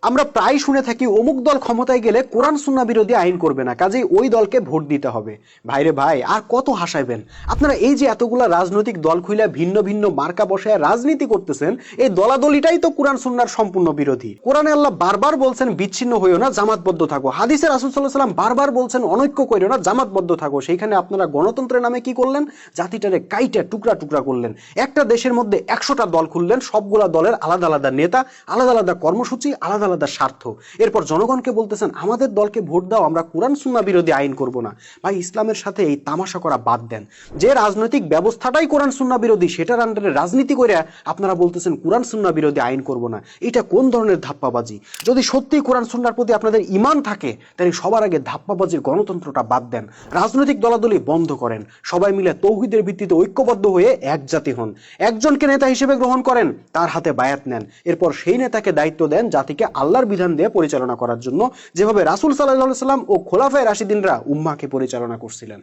আমরা প্রায় শুনে থাকি অমুক দল ক্ষমতায় গেলে কোরআন সুন্নাহ বিরোধী আইন করবে না, কাজেই ওই দলকে ভোট দিতে হবে। ভাইরে ভাই, আর কত হাসাইবেন আপনারা? এই যে এতগুলা রাজনৈতিক দল খুইলা ভিন্ন ভিন্ন মার্কা বসায় রাজনীতি করতেছেন, এই দলাদলিটাই তো কোরআন সুন্নাহর সম্পূর্ণ বিরোধী। কোরআনে আল্লাহ বারবার বলছেন বিচ্ছিন্ন হইও না, জামাতবদ্ধ থাকো। হাদিসে রাসূল সাল্লাল্লাহু আলাইহি ওয়াসাল্লাম বারবার বলছেন অনৈক্য কইরো না, জামাতবদ্ধ থাকো। সেইখানে আপনারা গণতন্ত্রের নামে কি করলেন? জাতিটারে কাইটা টুকরা টুকরা করলেন। একটা দেশের মধ্যে 100টা দল খুললেন, সবগুলা দলের আলাদা আলাদা নেতা, আলাদা আলাদা কর্মসূচি, আলাদা আলাদা স্বার্থ। এরপর জনগণকে বলতেছেন আমাদের দলকে ভোট দাও, আমরা কোরআন সুন্নাহ বিরোধী আইন করব না। ভাই, ইসলামের সাথে এই তামাশা করা বাদ দেন। যে রাজনৈতিক ব্যবস্থাটাই কোরআন সুন্নাহ বিরোধী, সেটার আন্ডারে রাজনীতি করে আপনারা বলতেছেন কোরআন সুন্নাহ বিরোধী আইন করব না। এটা কোন ধরনের ধাপ্পাবাজি? যদি সত্যি কোরআন সুন্নাহর প্রতি আপনাদের ঈমান থাকে, তাহলে সবার আগে ধাপ্পাবাজির গণতন্ত্রটা বাদ দেন, রাজনৈতিক দলাদলি বন্ধ করেন, সবাই মিলে তৌহিদের ভিত্তিতে ঐক্যবদ্ধ হয়ে এক জাতি হন। একজনকে নেতা হিসেবে গ্রহণ করেন, তার হাতে বায়াত নেন, এরপর সেই নেতাকে দায়িত্ব দেন জাতিকে আল্লাহর বিধান দিয়ে পরিচালনা করার জন্য, যেভাবে রাসূল সাল্লাল্লাহু আলাইহি ওয়াসাল্লাম ও খোলাফায়ে রাশিদিনরা উম্মাহকে পরিচালনা করছিলেন।